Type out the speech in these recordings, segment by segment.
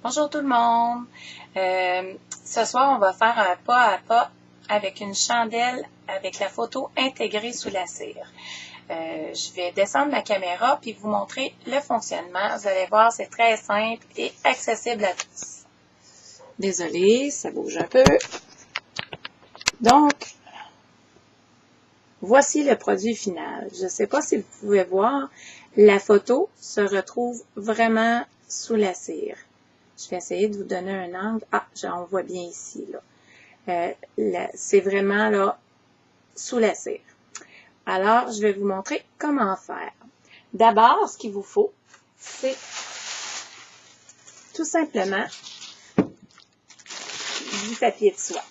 Bonjour tout le monde. Ce soir, on va faire un pas à pas avec une chandelle avec la photo intégrée sous la cire. Je vais descendre ma caméra puis vous montrer le fonctionnement. Vous allez voir, c'est très simple et accessible à tous. Désolée, ça bouge un peu. Donc, voici le produit final. Je ne sais pas si vous pouvez voir, la photo se retrouve vraiment sous la cire. Je vais essayer de vous donner un angle. Ah, on voit bien ici, là. C'est vraiment, là, sous la cire. Alors, je vais vous montrer comment faire. D'abord, ce qu'il vous faut, c'est tout simplement du papier de soie.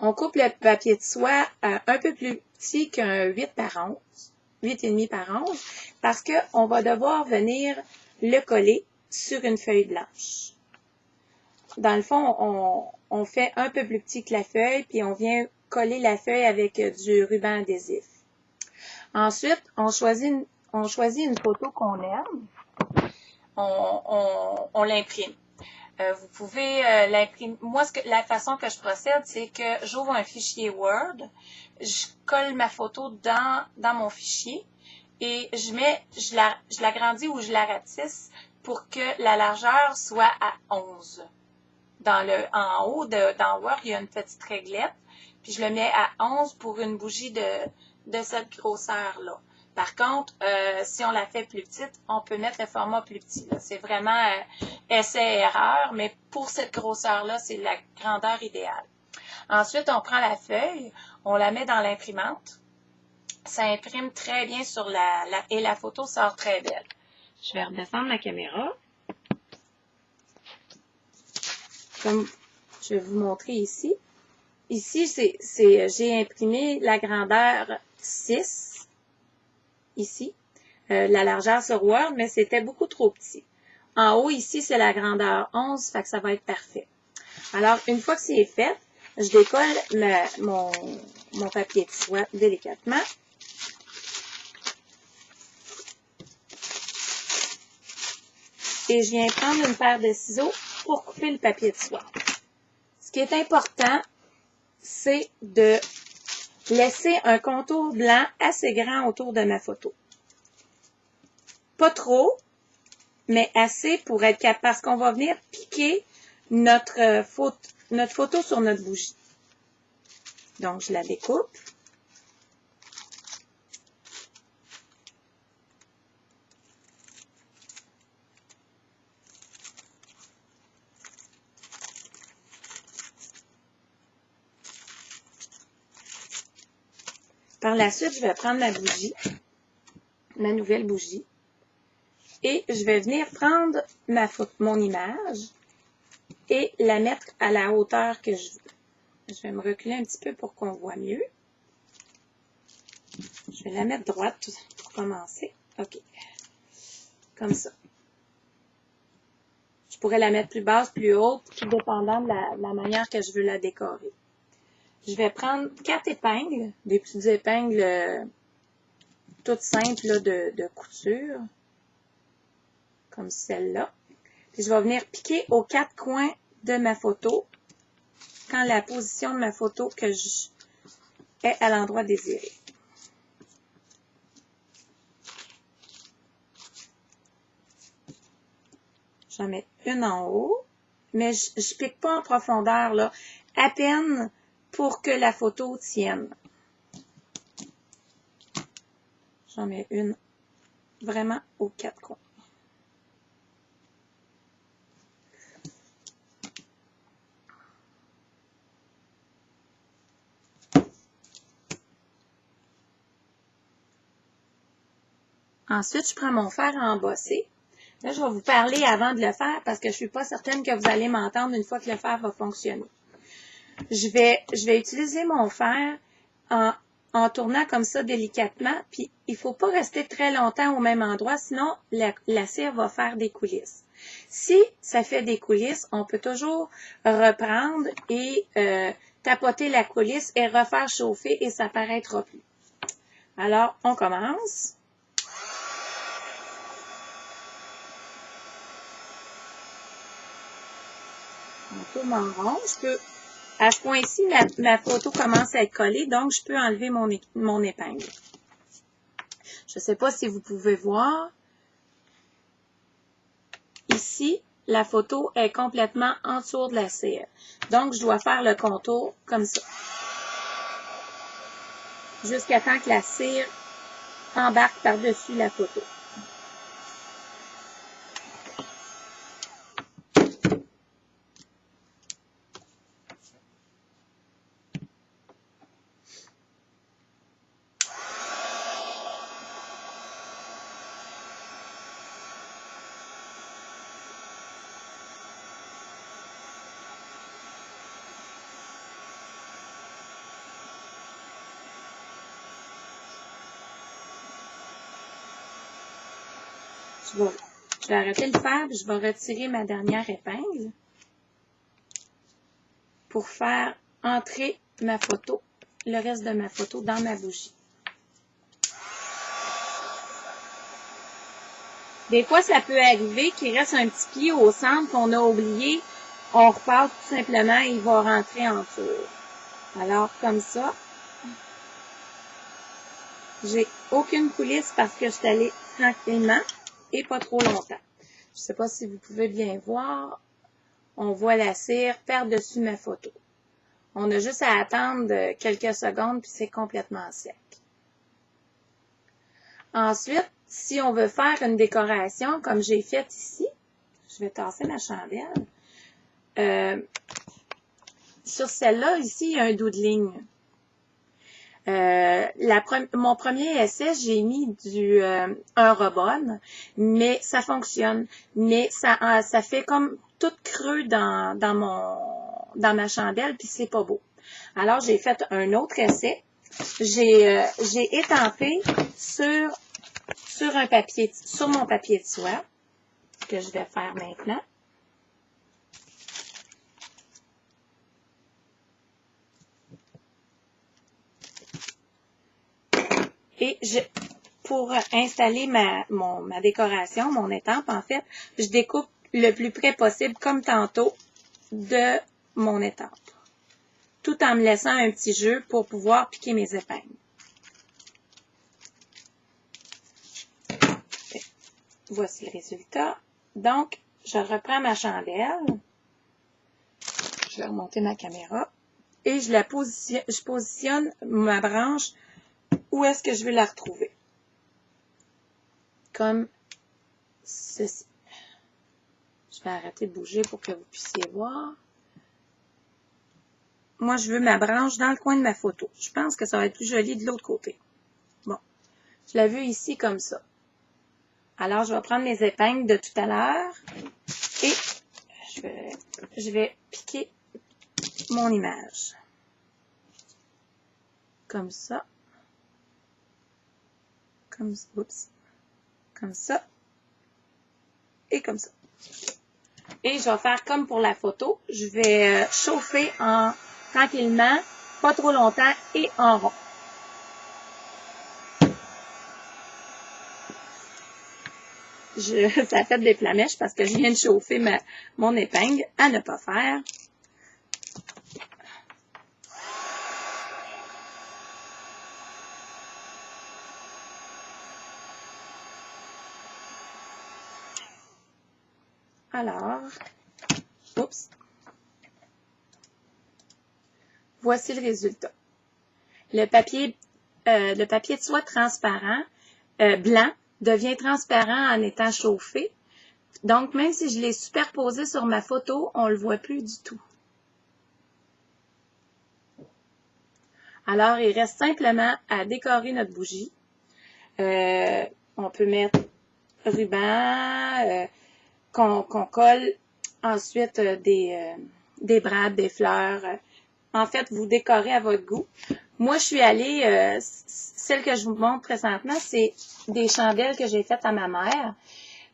On coupe le papier de soie un peu plus petit qu'un 8 par 11, 8,5 par 11, parce qu'on va devoir venir le coller sur une feuille blanche. Dans le fond, on fait un peu plus petit que la feuille, puis on vient coller la feuille avec du ruban adhésif. Ensuite, on choisit une photo qu'on aime. On l'imprime. Vous pouvez l'imprimer. Moi, la façon que je procède, c'est que j'ouvre un fichier Word, je colle ma photo dans mon fichier et je l'agrandis ou je la ratisse pour que la largeur soit à 11. En haut, dans Word, il y a une petite réglette, puis je le mets à 11 pour une bougie de cette grosseur-là. Par contre, si on la fait plus petite, on peut mettre le format plus petit. C'est vraiment essai-erreur, mais pour cette grosseur-là, c'est la grandeur idéale. Ensuite, on prend la feuille, on la met dans l'imprimante. Ça imprime très bien et la photo sort très belle. Je vais redescendre ma caméra. Comme je vais vous montrer ici. Ici, j'ai imprimé la grandeur 6. Ici, la largeur sur Word, mais c'était beaucoup trop petit. En haut, ici, c'est la grandeur 11, fait que ça va être parfait. Alors, une fois que c'est fait, je décolle mon papier de soie délicatement. Et je viens prendre une paire de ciseaux pour couper le papier de soie. Ce qui est important, c'est de laisser un contour blanc assez grand autour de ma photo. Pas trop, mais assez pour être capable, parce qu'on va venir piquer notre photo sur notre bougie. Donc, je la découpe. Par la suite, je vais prendre ma bougie, ma nouvelle bougie, et je vais venir prendre mon image et la mettre à la hauteur que je veux. Je vais me reculer un petit peu pour qu'on voit mieux. Je vais la mettre droite pour commencer. OK. Comme ça. Je pourrais la mettre plus basse, plus haute, tout dépendant de la manière que je veux la décorer. Je vais prendre 4 épingles, des petites épingles toutes simples là, de couture, comme celle-là. Puis je vais venir piquer aux 4 coins de ma photo quand la position de ma photo est à l'endroit désiré. J'en mets une en haut, mais je pique pas en profondeur, là, à peine pour que la photo tienne. J'en mets une vraiment aux 4 coins. Ensuite, je prends mon fer à embosser. Là, je vais vous parler avant de le faire parce que je ne suis pas certaine que vous allez m'entendre une fois que le fer va fonctionner. Je vais utiliser mon fer en tournant comme ça délicatement, puis il ne faut pas rester très longtemps au même endroit, sinon la cire va faire des coulisses. Si ça fait des coulisses, on peut toujours reprendre et tapoter la coulisse et refaire chauffer et ça paraîtra plus. Alors, on commence. On tourne en rond. À ce point-ci, ma photo commence à être collée, donc je peux enlever mon épingle. Je ne sais pas si vous pouvez voir. Ici, la photo est complètement en dessous de la cire. Donc, je dois faire le contour comme ça. Jusqu'à temps que la cire embarque par-dessus la photo. Je vais arrêter de le faire, puis je vais retirer ma dernière épingle pour faire entrer ma photo, le reste de ma photo dans ma bougie. Des fois, ça peut arriver qu'il reste un petit pli au centre qu'on a oublié. On repart tout simplement et il va rentrer en dessous. Alors, comme ça, j'ai aucune coulisse parce que je suis allée tranquillement et pas trop longtemps. Je ne sais pas si vous pouvez bien voir. On voit la cire par-dessus ma photo. On a juste à attendre quelques secondes puis c'est complètement sec. Ensuite, si on veut faire une décoration comme j'ai fait ici, je vais tasser ma chandelle. Sur celle-là, ici, il y a un doodling. Mon premier essai, j'ai mis un rebond, mais ça fonctionne. Mais ça fait comme tout creux dans ma chandelle, puis c'est pas beau. Alors, j'ai fait un autre essai. J'ai étampé sur mon papier de soie, que je vais faire maintenant. Et pour installer ma décoration, mon étampe, en fait, je découpe le plus près possible, comme tantôt, de mon étampe. Tout en me laissant un petit jeu pour pouvoir piquer mes épingles. Voici le résultat. Donc, je reprends ma chandelle. Je vais remonter ma caméra. Et je positionne ma branche où est-ce que je vais la retrouver. Comme ceci. Je vais arrêter de bouger pour que vous puissiez voir. Moi, je veux ma branche dans le coin de ma photo. Je pense que ça va être plus joli de l'autre côté. Bon. Je la veux ici comme ça. Alors, je vais prendre mes épingles de tout à l'heure et je vais piquer mon image. Comme ça. Comme ça. Et comme ça. Et je vais faire comme pour la photo. Je vais chauffer tranquillement, pas trop longtemps et en rond. Ça fait des flamèches parce que je viens de chauffer mon épingle à ne pas faire. Alors, oups. Voici le résultat. Le papier de soie transparent, blanc, devient transparent en étant chauffé. Donc, même si je l'ai superposé sur ma photo, on ne le voit plus du tout. Alors, il reste simplement à décorer notre bougie. On peut mettre ruban, qu'on colle ensuite des brades, des fleurs. En fait, vous décorez à votre goût. Moi, je suis allée, celle que je vous montre présentement, c'est des chandelles que j'ai faites à ma mère.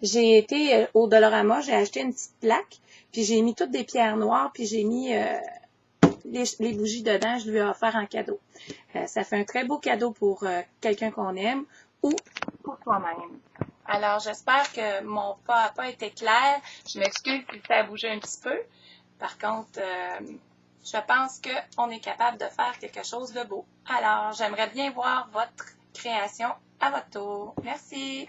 J'ai été au Dollarama, j'ai acheté une petite plaque, puis j'ai mis toutes des pierres noires, puis j'ai mis les bougies dedans, je lui ai offert en cadeau. Ça fait un très beau cadeau pour quelqu'un qu'on aime ou pour toi-même. Alors, j'espère que mon pas à pas était clair. Je m'excuse si ça a bougé un petit peu. Par contre, je pense qu'on est capable de faire quelque chose de beau. Alors, j'aimerais bien voir votre création à votre tour. Merci!